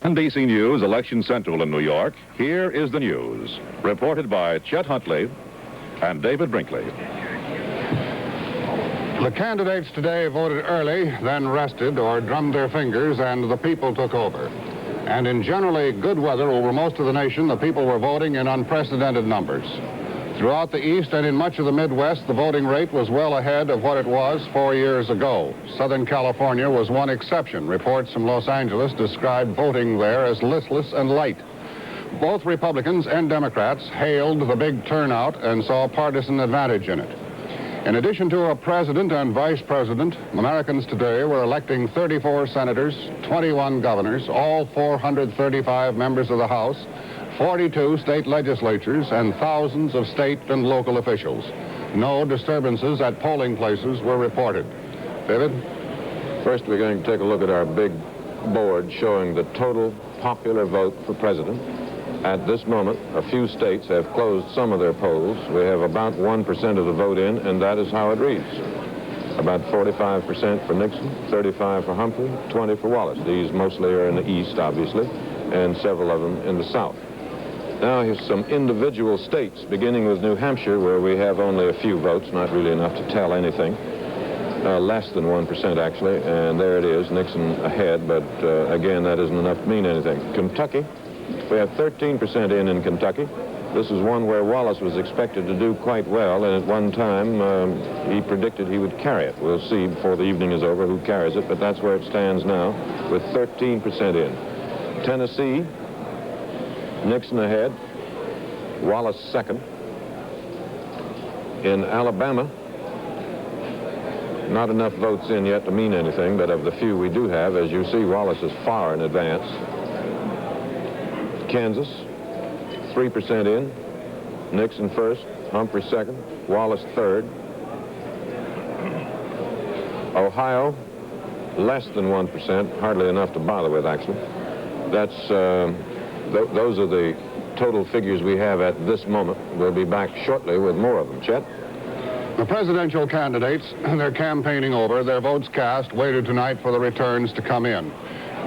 NBC News Election Central in New York. Here is the news, reported by Chet Huntley and David Brinkley. The candidates today voted early, then rested or drummed their fingers, and the people took over. And in generally good weather over most of the nation, the people were voting in unprecedented numbers. Throughout the East and in much of the Midwest, the voting rate was well ahead of what it was 4 years ago. Southern California was one exception. Reports from Los Angeles described voting there as listless and light. Both Republicans and Democrats hailed the big turnout and saw partisan advantage in it. In addition to a president and vice president, Americans today were electing 34 senators, 21 governors, all 435 members of the House, 42 state legislatures, and thousands of state and local officials. No disturbances at polling places were reported. David? First, we're going to take a look at our big board showing the total popular vote for president. At this moment, a few states have closed some of their polls. We have about 1% of the vote in, and that is how it reads. About 45% for Nixon, 35% for Humphrey, 20% for Wallace. These mostly are in the East, obviously, and several of them in the South. Now here's some individual states, beginning with New Hampshire, where we have only a few votes, not really enough to tell anything. Less than 1%, actually, and there it is, Nixon ahead, but again, that isn't enough to mean anything. Kentucky, we have 13% in Kentucky. This is one where Wallace was expected to do quite well, and at one time he predicted he would carry it. We'll see before the evening is over who carries it, but that's where it stands now, with 13% in. Tennessee, Nixon ahead, Wallace second. In Alabama, not enough votes in yet to mean anything, but of the few we do have, as you see, Wallace is far in advance. Kansas, 3% in, Nixon first, Humphrey second, Wallace third. Ohio, less than 1%, hardly enough to bother with, actually. That's, those are the total figures we have at this moment. We'll be back shortly with more of them. Chet? The presidential candidates, their campaigning over, their votes cast, waited tonight for the returns to come in.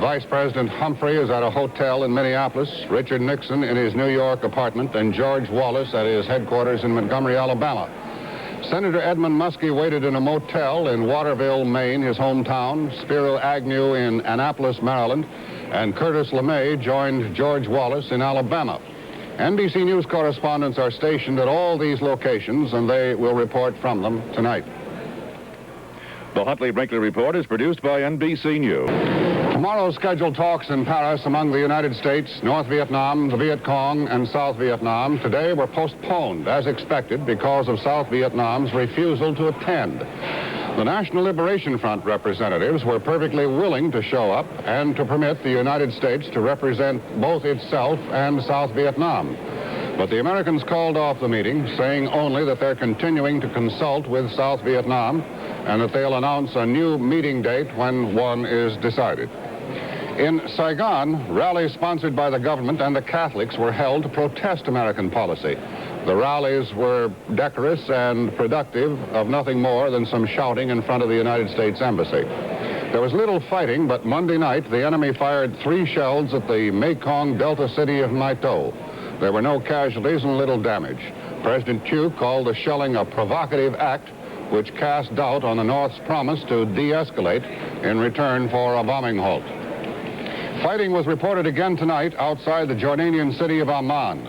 Vice President Humphrey is at a hotel in Minneapolis, Richard Nixon in his New York apartment, and George Wallace at his headquarters in Montgomery, Alabama. Senator Edmund Muskie waited in a motel in Waterville, Maine, his hometown, Spiro Agnew in Annapolis, Maryland, and Curtis LeMay joined George Wallace in Alabama. NBC News correspondents are stationed at all these locations, and they will report from them tonight. The Huntley Brinkley Report is produced by NBC News. Tomorrow's scheduled talks in Paris among the United States, North Vietnam, the Viet Cong, and South Vietnam today were postponed, as expected, because of South Vietnam's refusal to attend. The National Liberation Front representatives were perfectly willing to show up and to permit the United States to represent both itself and South Vietnam. But the Americans called off the meeting, saying only that they're continuing to consult with South Vietnam and that they'll announce a new meeting date when one is decided. In Saigon, rallies sponsored by the government and the Catholics were held to protest American policy. The rallies were decorous and productive of nothing more than some shouting in front of the United States Embassy. There was little fighting, but Monday night the enemy fired 3 shells at the Mekong Delta city of Mai To. There were no casualties and little damage. President Thieu called the shelling a provocative act which cast doubt on the North's promise to de-escalate in return for a bombing halt. Fighting was reported again tonight outside the Jordanian city of Amman.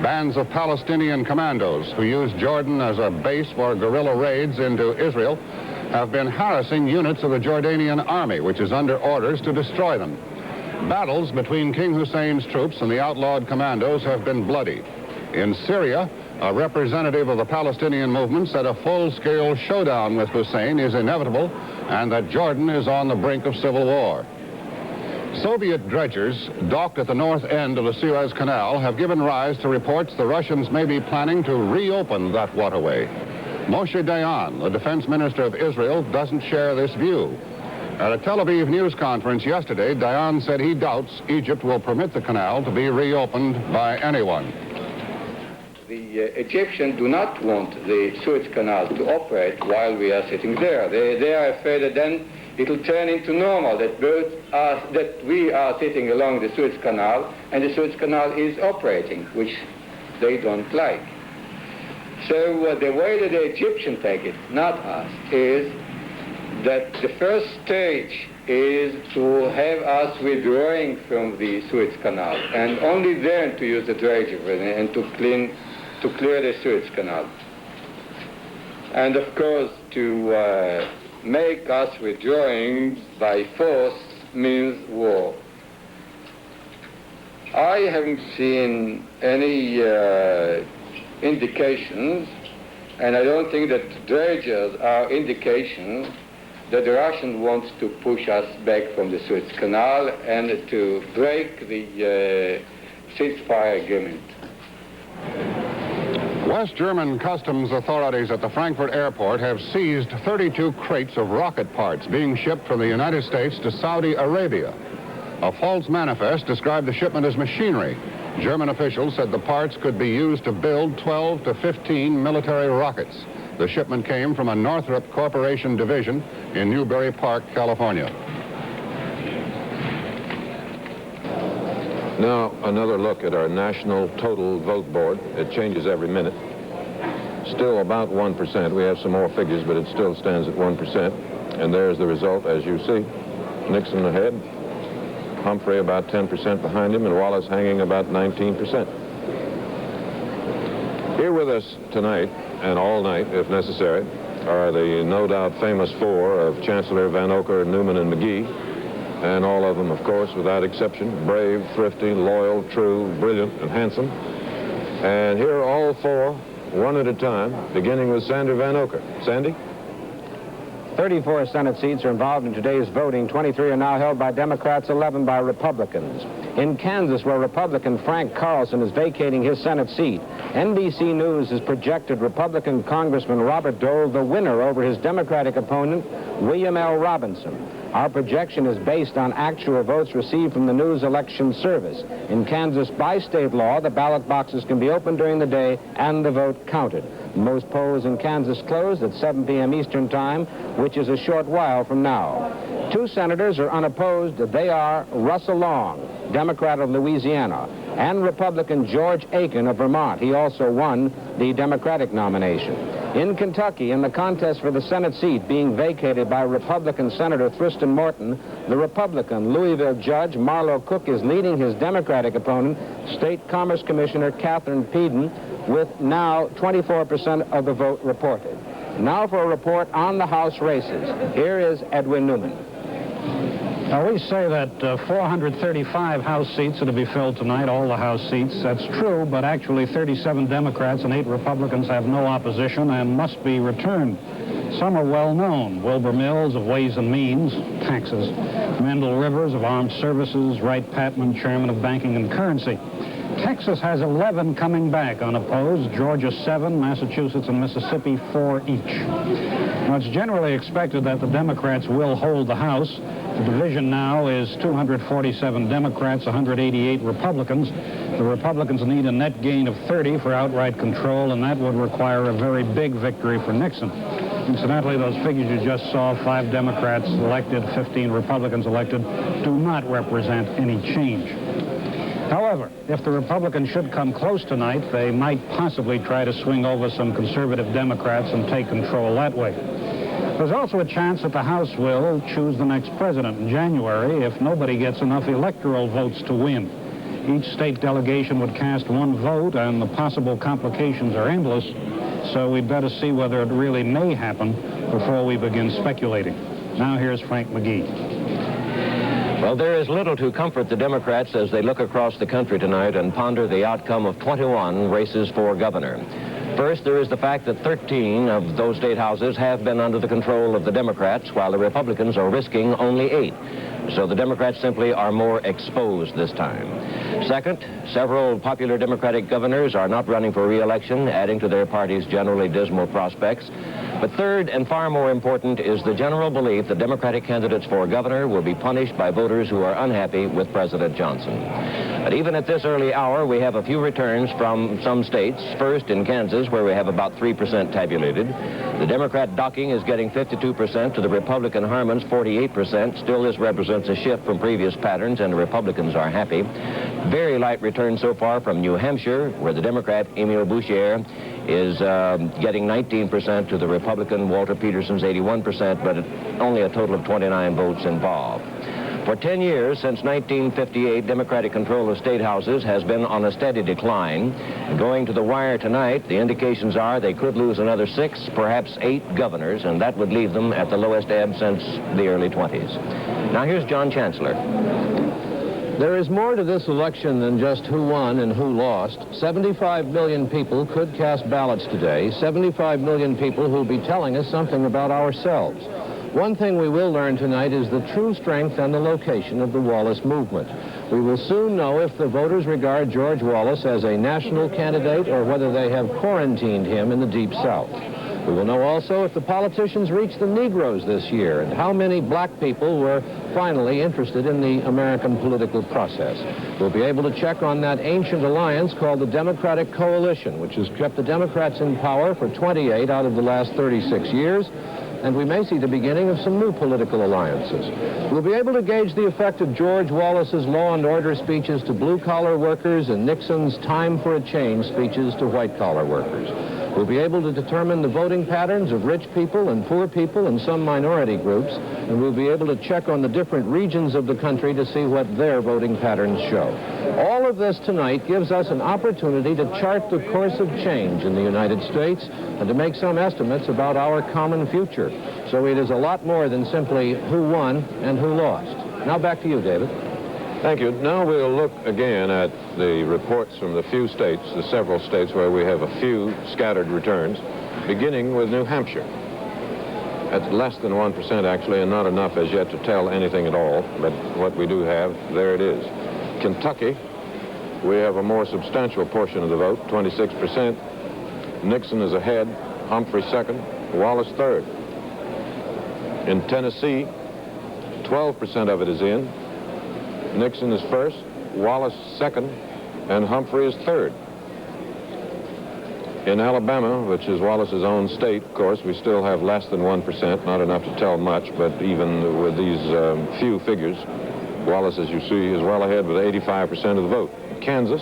Bands of Palestinian commandos who use Jordan as a base for guerrilla raids into Israel have been harassing units of the Jordanian army, which is under orders to destroy them. Battles between King Hussein's troops and the outlawed commandos have been bloody. In Syria, a representative of the Palestinian movement said a full-scale showdown with Hussein is inevitable and that Jordan is on the brink of civil war. Soviet dredgers docked at the north end of the Suez Canal have given rise to reports the Russians may be planning to reopen that waterway. Moshe Dayan, the defense minister of Israel, doesn't share this view. At a Tel Aviv news conference yesterday, Dayan said he doubts Egypt will permit the canal to be reopened by anyone. The Egyptians do not want the Suez Canal to operate while we are sitting there. They are afraid that then it will turn into normal, that we are sitting along the Suez Canal and the Suez Canal is operating, which they don't like. So the way that the Egyptians take it, not us, is that the first stage is to have us withdrawing from the Suez Canal, and only then to use the dredger and to clear the Suez Canal. And of course, to make us withdrawing by force means war. I haven't seen any indications, and I don't think that dredgers are indications that the Russians want to push us back from the Suez Canal and to break the ceasefire agreement. West German customs authorities at the Frankfurt airport have seized 32 crates of rocket parts being shipped from the United States to Saudi Arabia. A false manifest described the shipment as machinery. German officials said the parts could be used to build 12 to 15 military rockets. The shipment came from a Northrop Corporation division in Newbury Park, California. Now, another look at our national total vote board. It changes every minute. Still about 1%. We have some more figures, but it still stands at 1%. And there's the result, as you see. Nixon ahead, Humphrey about 10% behind him, and Wallace hanging about 19%. Here with us tonight, and all night, if necessary, are the no doubt famous four of Chancellor, Vanocur, Newman, and McGee. And all of them, of course, without exception, brave, thrifty, loyal, true, brilliant, and handsome. And here are all four, one at a time, beginning with Sander Vanocur. Sandy? 34 Senate seats are involved in today's voting. 23 are now held by Democrats, 11 by Republicans. In Kansas, where Republican Frank Carlson is vacating his Senate seat, NBC News has projected Republican Congressman Robert Dole the winner over his Democratic opponent, William L. Robinson. Our projection is based on actual votes received from the News Election Service. In Kansas, by state law, the ballot boxes can be opened during the day and the vote counted. Most polls in Kansas closed at 7 p.m. Eastern Time, which is a short while from now. Two senators are unopposed. They are Russell Long, Democrat of Louisiana, and Republican George Aiken of Vermont. He also won the Democratic nomination. In Kentucky, in the contest for the Senate seat being vacated by Republican Senator Thurston Morton, the Republican Louisville judge Marlo Cook is leading his Democratic opponent, State Commerce Commissioner Catherine Peden, with now 24% of the vote reported. Now for a report on the House races. Here is Edwin Newman. Now, we say that 435 House seats are to be filled tonight, all the House seats. That's true, but actually 37 Democrats and 8 Republicans have no opposition and must be returned. Some are well known. Wilbur Mills of Ways and Means, Taxes. Mendel Rivers of Armed Services. Wright Patman, Chairman of Banking and Currency. Texas has 11 coming back unopposed, Georgia 7, Massachusetts and Mississippi 4 each. Now, it's generally expected that the Democrats will hold the House. The division now is 247 Democrats, 188 Republicans. The Republicans need a net gain of 30 for outright control, and that would require a very big victory for Nixon. Incidentally, those figures you just saw, 5 Democrats elected, 15 Republicans elected, do not represent any change. However, if the Republicans should come close tonight, they might possibly try to swing over some conservative Democrats and take control that way. There's also a chance that the House will choose the next president in January if nobody gets enough electoral votes to win. Each state delegation would cast one vote, and the possible complications are endless, so we'd better see whether it really may happen before we begin speculating. Now here's Frank McGee. Well, there is little to comfort the Democrats as they look across the country tonight and ponder the outcome of 21 races for governor. First, there is the fact that 13 of those state houses have been under the control of the Democrats, while the Republicans are risking only 8. So the Democrats simply are more exposed this time. Second, several popular Democratic governors are not running for re-election, adding to their party's generally dismal prospects. But third, and far more important, is the general belief that Democratic candidates for governor will be punished by voters who are unhappy with President Johnson. But even at this early hour, we have a few returns from some states. First, in Kansas, where we have about 3% tabulated. The Democrat Docking is getting 52% to the Republican Harmon's 48%. Still, this represents a shift from previous patterns, and the Republicans are happy. Very light return so far from New Hampshire, where the Democrat Emil Bouchier is getting 19% to the Republican Walter Peterson's 81%, but only a total of 29 votes involved. For 10 years, since 1958, Democratic control of state houses has been on a steady decline. Going to the wire tonight, the indications are they could lose another 6, perhaps 8 governors, and that would leave them at the lowest ebb since the early 20s. Now here's John Chancellor. There is more to this election than just who won and who lost. 75 million people could cast ballots today. 75 million people who'll be telling us something about ourselves. One thing we will learn tonight is the true strength and the location of the Wallace movement. We will soon know if the voters regard George Wallace as a national candidate or whether they have quarantined him in the Deep South. We will know also if the politicians reached the Negroes this year and how many black people were finally interested in the American political process. We'll be able to check on that ancient alliance called the Democratic Coalition, which has kept the Democrats in power for 28 out of the last 36 years. And we may see the beginning of some new political alliances. We'll be able to gauge the effect of George Wallace's law and order speeches to blue-collar workers and Nixon's time for a change speeches to white-collar workers. We'll be able to determine the voting patterns of rich people and poor people and some minority groups, and we'll be able to check on the different regions of the country to see what their voting patterns show. All of this tonight gives us an opportunity to chart the course of change in the United States and to make some estimates about our common future. So it is a lot more than simply who won and who lost. Now back to you, David. Thank you. Now we'll look again at the reports from the few states, the several states where we have a few scattered returns, beginning with New Hampshire. That's less than 1% actually, and not enough as yet to tell anything at all, but what we do have, there it is. Kentucky, we have a more substantial portion of the vote, 26%. Nixon is ahead, Humphrey second, Wallace third. In Tennessee, 12% of it is in. Nixon is first, Wallace second, and Humphrey is third. In Alabama, which is Wallace's own state, of course, we still have less than 1%, not enough to tell much, but even with these few figures, Wallace, as you see, is well ahead with 85% of the vote. Kansas,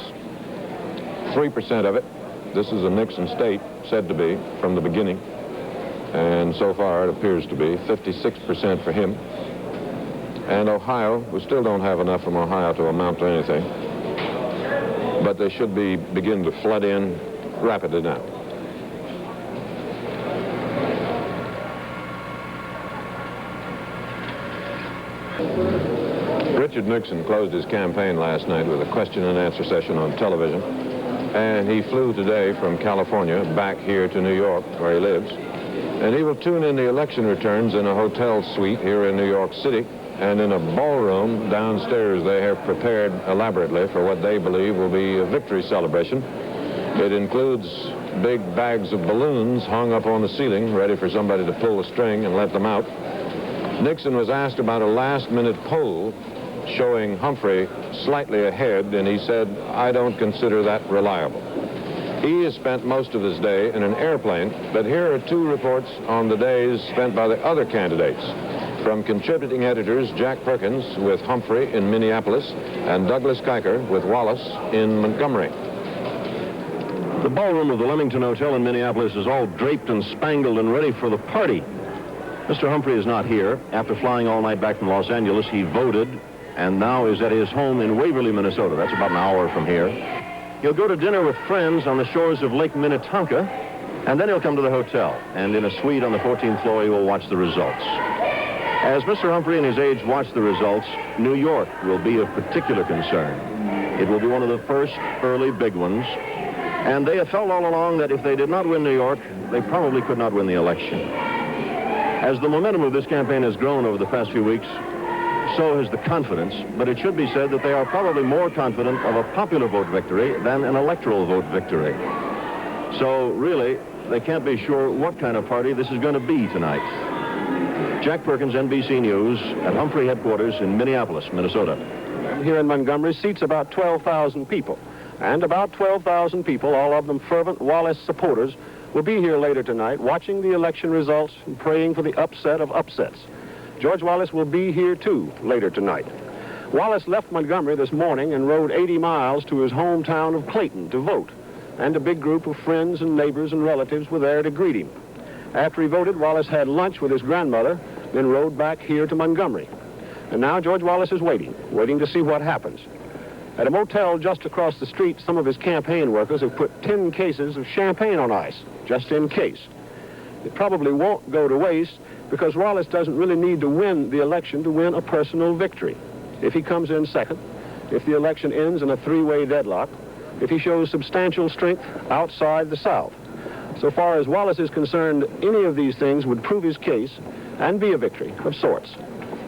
3% of it. This is a Nixon state, said to be, from the beginning. And so far, it appears to be 56% for him. And Ohio, we still don't have enough from Ohio to amount to anything. But they should begin to flood in rapidly now. Richard Nixon closed his campaign last night with a question and answer session on television. And he flew today from California back here to New York, where he lives. And he will tune in the election returns in a hotel suite here in New York City. And in a ballroom downstairs, they have prepared elaborately for what they believe will be a victory celebration. It includes big bags of balloons hung up on the ceiling, ready for somebody to pull the string and let them out. Nixon was asked about a last-minute poll showing Humphrey slightly ahead, and he said, "I don't consider that reliable." He has spent most of his day in an airplane, but here are two reports on the days spent by the other candidates. From contributing editors Jack Perkins with Humphrey in Minneapolis and Douglas Kiker with Wallace in Montgomery. The ballroom of the Leamington Hotel in Minneapolis is all draped and spangled and ready for the party. Mr. Humphrey is not here. After flying all night back from Los Angeles, he voted and now is at his home in Waverly, Minnesota. That's about an hour from here. He'll go to dinner with friends on the shores of Lake Minnetonka, and then he'll come to the hotel. And in a suite on the 14th floor, he will watch the results. As Mr. Humphrey and his aides watch the results, New York will be of particular concern. It will be one of the first early big ones. And they have felt all along that if they did not win New York, they probably could not win the election. As the momentum of this campaign has grown over the past few weeks, so has the confidence, but it should be said that they are probably more confident of a popular vote victory than an electoral vote victory. So really, they can't be sure what kind of party this is going to be tonight. Jack Perkins, NBC News, at Humphrey headquarters in Minneapolis, Minnesota. here in Montgomery seats about 12,000 people. And about 12,000 people, all of them fervent Wallace supporters, will be here later tonight watching the election results and praying for the upset of upsets. George Wallace will be here, too, later tonight. Wallace left Montgomery this morning and rode 80 miles to his hometown of Clayton to vote. And a big group of friends and neighbors and relatives were there to greet him. After he voted, Wallace had lunch with his grandmother, then rode back here to Montgomery. And now George Wallace is waiting to see what happens. At a motel just across the street, some of his campaign workers have put 10 cases of champagne on ice, just in case. It probably won't go to waste because Wallace doesn't really need to win the election to win a personal victory. If he comes in second, if the election ends in a three-way deadlock, if he shows substantial strength outside the South. So far as Wallace is concerned, any of these things would prove his case and be a victory of sorts.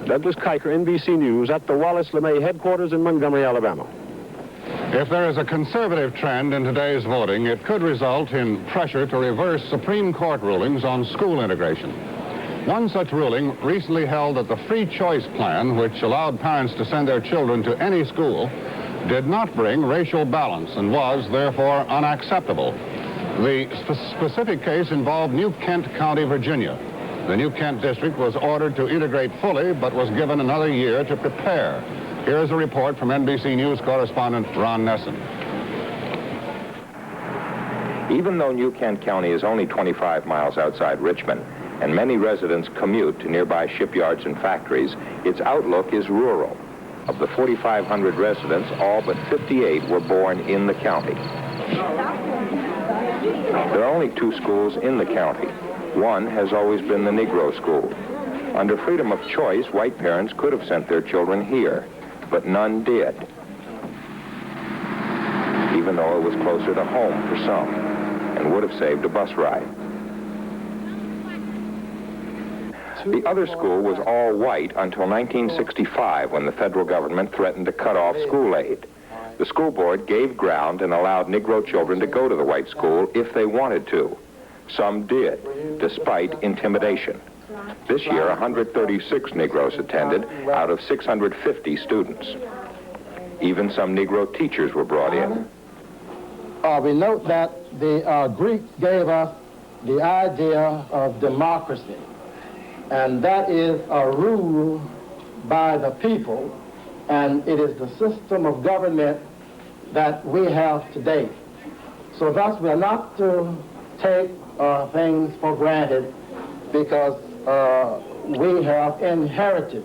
Douglas Kiker, NBC News, at the Wallace LeMay headquarters in Montgomery, Alabama. If there is a conservative trend in today's voting, it could result in pressure to reverse Supreme Court rulings on school integration. One such ruling recently held that the free choice plan, which allowed parents to send their children to any school, did not bring racial balance and was, therefore, unacceptable. The specific case involved New Kent County, Virginia. The New Kent district was ordered to integrate fully, but was given another year to prepare. Here is a report from NBC News correspondent Ron Nessen. Even though New Kent County is only 25 miles outside Richmond, and many residents commute to nearby shipyards and factories, its outlook is rural. Of the 4,500 residents, all but 58 were born in the county. There are only 2 schools in the county. One has always been the Negro school. Under freedom of choice, white parents could have sent their children here, but none did, even though it was closer to home for some and would have saved a bus ride. The other school was all white until 1965, when the federal government threatened to cut off school aid. The school board gave ground and allowed Negro children to go to the white school if they wanted to. Some did, despite intimidation. This year, 136 Negroes attended out of 650 students. Even some Negro teachers were brought in. We note that the Greeks gave us the idea of democracy, and that is a rule by the people, and it is the system of government that we have today. So thus, we are not to take things for granted because we have inherited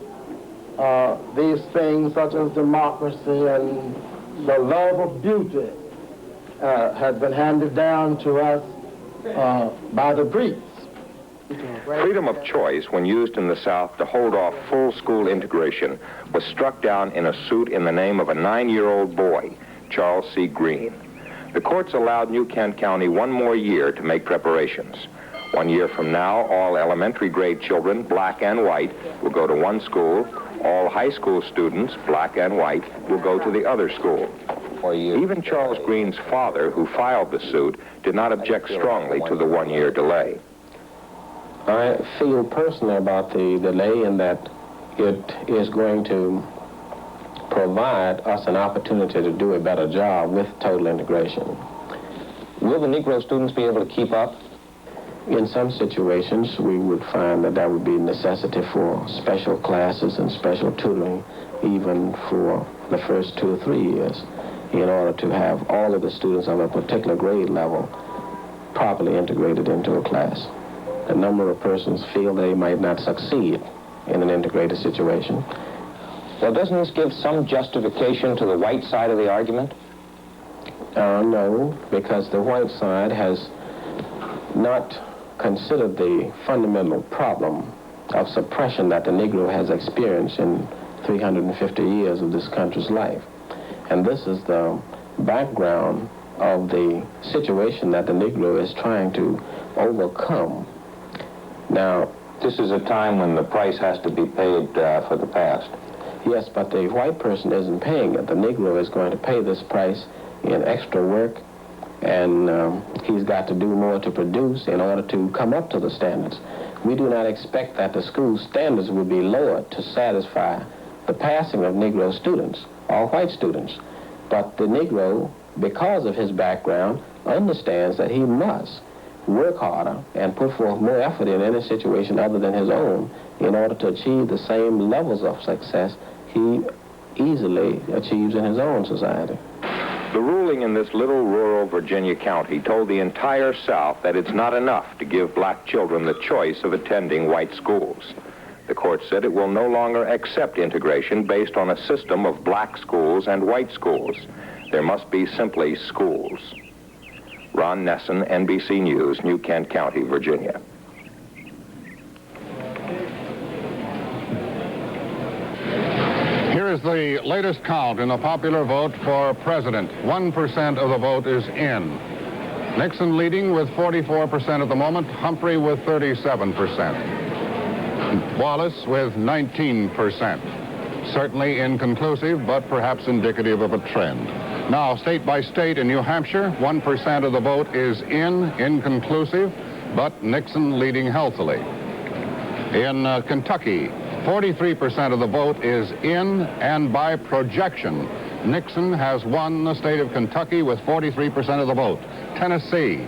these things such as democracy and the love of beauty had been handed down to us by the Greeks. Freedom of choice, when used in the South to hold off full school integration, was struck down in a suit in the name of a 9-year-old boy, Charles C. Green. The courts allowed New Kent County 1 more year to make preparations. 1 year from now, all elementary grade children, black and white, will go to one school. All high school students, black and white, will go to the other school. Even Charles Green's father, who filed the suit, did not object strongly to the 1-year delay. I feel personally about the delay in that it is going to provide us an opportunity to do a better job with total integration. Will the Negro students be able to keep up? In some situations, we would find that there would be necessity for special classes and special tutoring, even for the first 2 or 3 years, in order to have all of the students of a particular grade level properly integrated into a class. A number of persons feel they might not succeed in an integrated situation. Well, doesn't this give some justification to the white side of the argument? No, because the white side has not considered the fundamental problem of suppression that the Negro has experienced in 350 years of this country's life. And this is the background of the situation that the Negro is trying to overcome. Now, this is a time when the price has to be paid for the past. Yes, but the white person isn't paying it. The Negro is going to pay this price in extra work, and he's got to do more to produce in order to come up to the standards. We do not expect that the school standards will be lowered to satisfy the passing of Negro students. all white students. But the Negro, because of his background, understands that he must work harder and put forth more effort in any situation other than his own in order to achieve the same levels of success he easily achieves in his own society. The ruling in this little rural Virginia county told the entire South that it's not enough to give black children the choice of attending white schools. The court said it will no longer accept integration based on a system of black schools and white schools. There must be simply schools. Ron Nesson, NBC News, New Kent County, Virginia. Here is the latest count in the popular vote for president. 1% of the vote is in. Nixon leading with 44% at the moment, Humphrey with 37%. Wallace with 19%. Certainly inconclusive, but perhaps indicative of a trend. Now, state by state, in New Hampshire, 1% of the vote is inconclusive, but Nixon leading healthily. In Kentucky, 43% of the vote is in, and by projection, Nixon has won the state of Kentucky with 43% of the vote. Tennessee,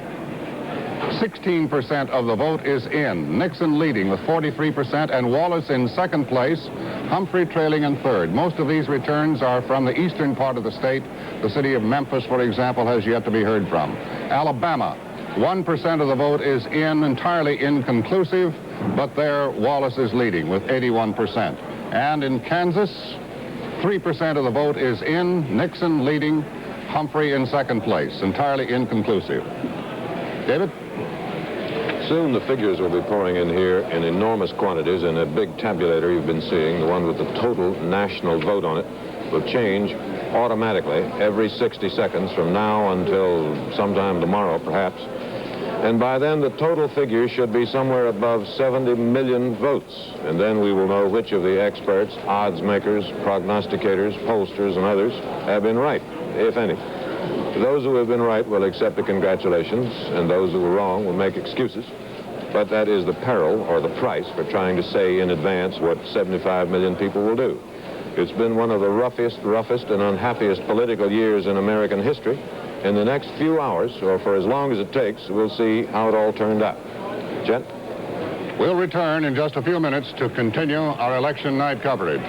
16% of the vote is in. Nixon leading with 43%, and Wallace in second place, Humphrey trailing in third. Most of these returns are from the eastern part of the state. The city of Memphis, for example, has yet to be heard from. Alabama, 1% of the vote is in, entirely inconclusive, but there Wallace is leading with 81%. And in Kansas, 3% of the vote is in, Nixon leading, Humphrey in second place, entirely inconclusive. David? Soon the figures will be pouring in here in enormous quantities, and that big tabulator you've been seeing, the one with the total national vote on it, will change automatically every 60 seconds from now until sometime tomorrow, perhaps. And by then, the total figure should be somewhere above 70 million votes. And then we will know which of the experts, odds makers, prognosticators, pollsters, and others have been right, if any. Those who have been right will accept the congratulations, and those who were wrong will make excuses. But that is the peril or the price for trying to say in advance what 75 million people will do. It's been one of the roughest, and unhappiest political years in American history. In the next few hours, or for as long as it takes, we'll see how it all turned out. Chet? We'll return in just a few minutes to continue our election night coverage.